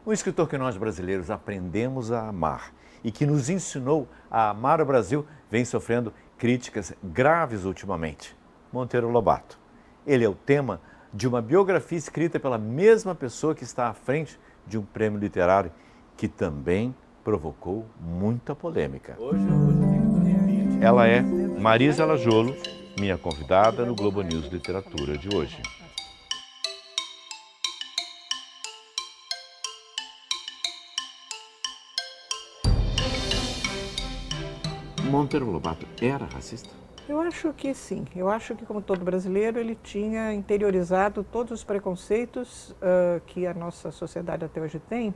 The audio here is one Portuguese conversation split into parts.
Um escritor que nós brasileiros aprendemos a amar e que nos ensinou a amar o Brasil vem sofrendo críticas graves ultimamente. Monteiro Lobato. Ele é o tema de uma biografia escrita pela mesma pessoa que está à frente de um prêmio literário que também provocou muita polêmica. Ela é Marisa Lajolo, minha convidada no Globo News Literatura de hoje. Monteiro Lobato era racista? Eu acho que sim. Eu acho que, como todo brasileiro, ele tinha interiorizado todos os preconceitos que a nossa sociedade até hoje tem.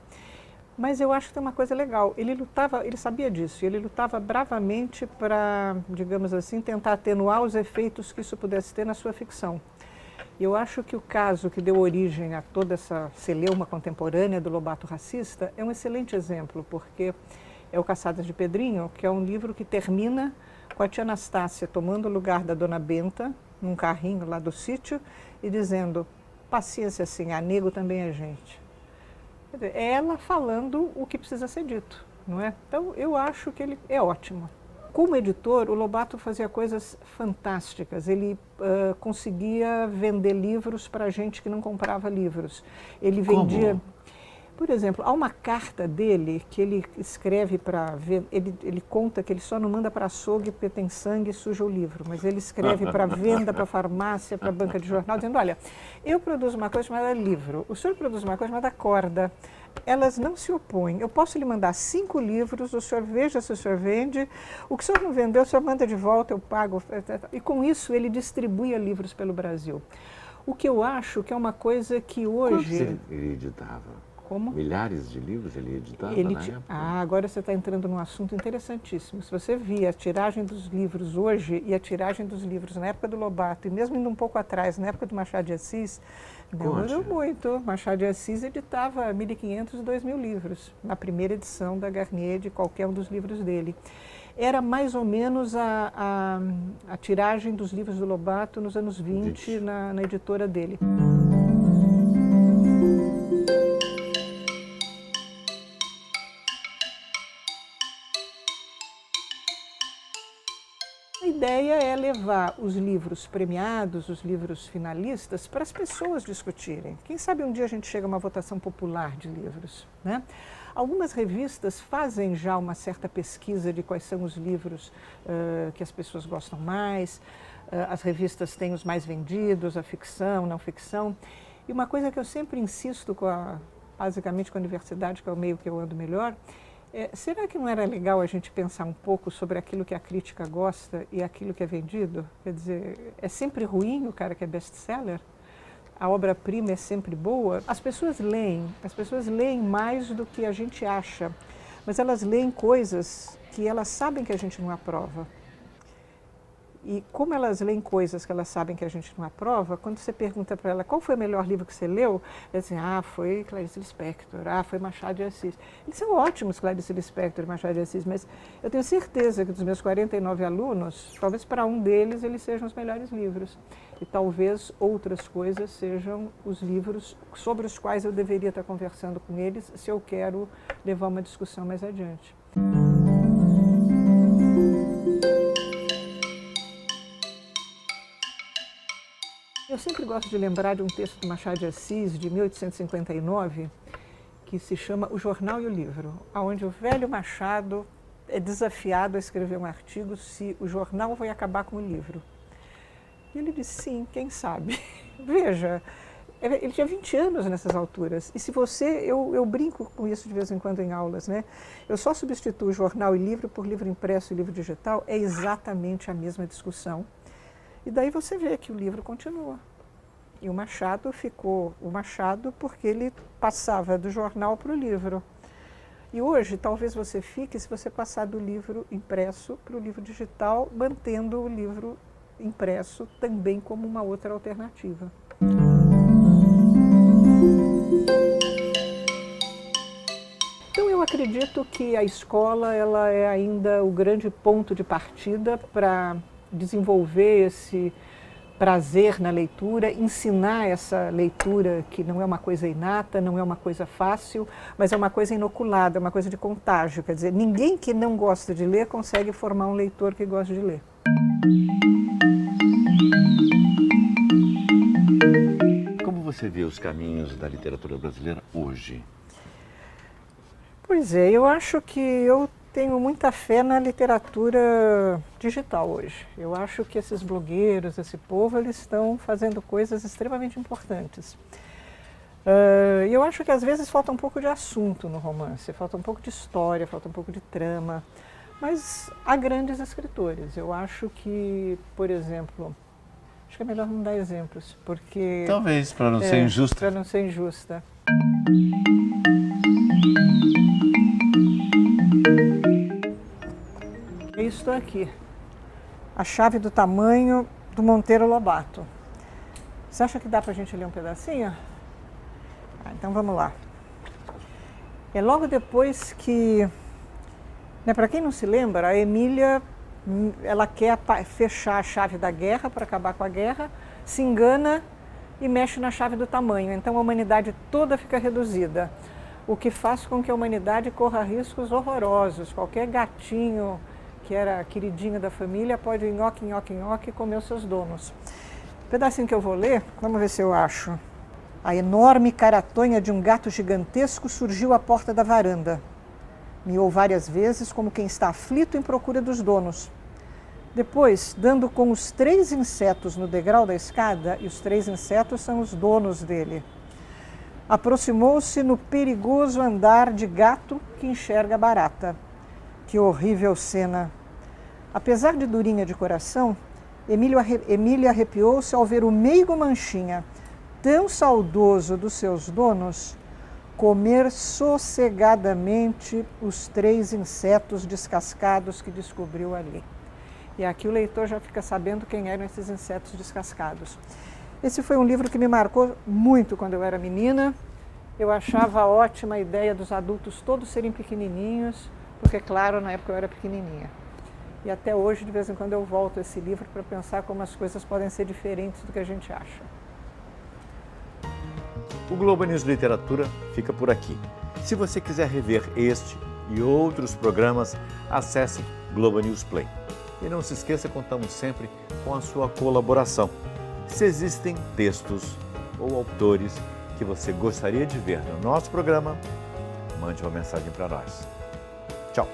Mas eu acho que tem uma coisa legal. Ele sabia disso, ele lutava bravamente para, digamos assim, tentar atenuar os efeitos que isso pudesse ter na sua ficção. Eu acho que o caso que deu origem a toda essa celeuma contemporânea do Lobato racista é um excelente exemplo, porque é o Caçadas de Pedrinho, que é um livro que termina com a tia Anastácia tomando o lugar da dona Benta, num carrinho lá do sítio, e dizendo, paciência assim, a nego também é gente. Quer dizer, é ela falando o que precisa ser dito, não é? Então, eu acho que ele é ótimo. Como editor, o Lobato fazia coisas fantásticas. Ele conseguia vender livros para gente que não comprava livros. Ele vendia... Como? Por exemplo, há uma carta dele que ele escreve para... Ele conta que ele só não manda para açougue porque tem sangue e suja o livro, mas ele escreve para venda, para farmácia, para banca de jornal, dizendo, olha, eu produzo uma coisa chamada livro, o senhor produz uma coisa chamada corda, elas não se opõem, eu posso lhe mandar 5 livros, o senhor veja se o senhor vende, o que o senhor não vendeu, o senhor manda de volta, eu pago, e com isso ele distribuía livros pelo Brasil. O que eu acho que é uma coisa que hoje... Quantos ele editava? Como? Milhares de livros ele editava na época? Agora você está entrando num assunto interessantíssimo. Se você via a tiragem dos livros hoje e a tiragem dos livros na época do Lobato, e mesmo indo um pouco atrás, na época do Machado de Assis, demorou muito. Machado de Assis editava 1.500 e 2.000 livros, na primeira edição da Garnier, de qualquer um dos livros dele. Era mais ou menos a tiragem dos livros do Lobato nos anos 20, na editora dele. A ideia é levar os livros premiados, os livros finalistas, para as pessoas discutirem. Quem sabe um dia a gente chega a uma votação popular de livros, né? Algumas revistas fazem já uma certa pesquisa de quais são os livros que as pessoas gostam mais. As revistas têm os mais vendidos, a ficção, não ficção. E uma coisa que eu sempre insisto, basicamente com a universidade, que é o meio que eu ando melhor, será que não era legal a gente pensar um pouco sobre aquilo que a crítica gosta e aquilo que é vendido? Quer dizer, é sempre ruim o cara que é best-seller? A obra-prima é sempre boa? As pessoas leem mais do que a gente acha, mas elas leem coisas que elas sabem que a gente não aprova. E como elas leem coisas que elas sabem que a gente não aprova, quando você pergunta para ela qual foi o melhor livro que você leu, ela diz assim, foi Clarice Lispector, foi Machado de Assis. Eles são ótimos, Clarice Lispector e Machado de Assis, mas eu tenho certeza que dos meus 49 alunos, talvez para um deles eles sejam os melhores livros. E talvez outras coisas sejam os livros sobre os quais eu deveria estar conversando com eles se eu quero levar uma discussão mais adiante. Eu sempre gosto de lembrar de um texto do Machado de Assis, de 1859, que se chama O Jornal e o Livro, onde o velho Machado é desafiado a escrever um artigo se o jornal vai acabar com o livro. E ele disse, sim, quem sabe. Veja, ele tinha 20 anos nessas alturas. E se eu brinco com isso de vez em quando em aulas, né? Eu só substituo jornal e livro por livro impresso e livro digital, é exatamente a mesma discussão. E daí você vê que o livro continua. E o Machado ficou o Machado porque ele passava do jornal para o livro. E hoje, talvez você fique se você passar do livro impresso para o livro digital, mantendo o livro impresso também como uma outra alternativa. Então, eu acredito que a escola ela é ainda o grande ponto de partida para desenvolver esse prazer na leitura, ensinar essa leitura que não é uma coisa inata, não é uma coisa fácil, mas é uma coisa inoculada, é uma coisa de contágio. Quer dizer, ninguém que não gosta de ler consegue formar um leitor que gosta de ler. Como você vê os caminhos da literatura brasileira hoje? Pois é, eu acho que eu tenho muita fé na literatura digital hoje. Eu acho que esses blogueiros, esse povo, eles estão fazendo coisas extremamente importantes. E eu acho que às vezes falta um pouco de assunto no romance, falta um pouco de história, falta um pouco de trama. Mas há grandes escritores. Eu acho que, por exemplo, acho que é melhor não dar exemplos, porque... Talvez, para não ser injusta. Para não ser injusta. É isso aqui. A Chave do Tamanho, do Monteiro Lobato. Você acha que dá para a gente ler um pedacinho? Então vamos lá. É logo depois que... Para quem não se lembra, a Emília, ela quer fechar a chave da guerra para acabar com a guerra, se engana e mexe na chave do tamanho. Então a humanidade toda fica reduzida, o que faz com que a humanidade corra riscos horrorosos. Qualquer gatinho que era queridinho da família pode nhoque, nhoque, nhoque e comer os seus donos. O pedacinho que eu vou ler, vamos ver se eu acho. A enorme caratonha de um gato gigantesco surgiu à porta da varanda. Miou várias vezes como quem está aflito em procura dos donos. Depois, dando com os 3 insetos no degrau da escada, e os 3 insetos são os donos dele, aproximou-se no perigoso andar de gato que enxerga barata. Que horrível cena! Apesar de durinha de coração, Emília arrepiou-se ao ver o meigo Manchinha, tão saudoso dos seus donos, comer sossegadamente os 3 insetos descascados que descobriu ali. E aqui o leitor já fica sabendo quem eram esses insetos descascados. Esse foi um livro que me marcou muito quando eu era menina. Eu achava ótima a ideia dos adultos todos serem pequenininhos, porque, claro, na época eu era pequenininha. E até hoje, de vez em quando, eu volto a esse livro para pensar como as coisas podem ser diferentes do que a gente acha. O Globo News Literatura fica por aqui. Se você quiser rever este e outros programas, acesse Globo News Play. E não se esqueça, contamos sempre com a sua colaboração. Se existem textos ou autores que você gostaria de ver no nosso programa, mande uma mensagem para nós. Tchau!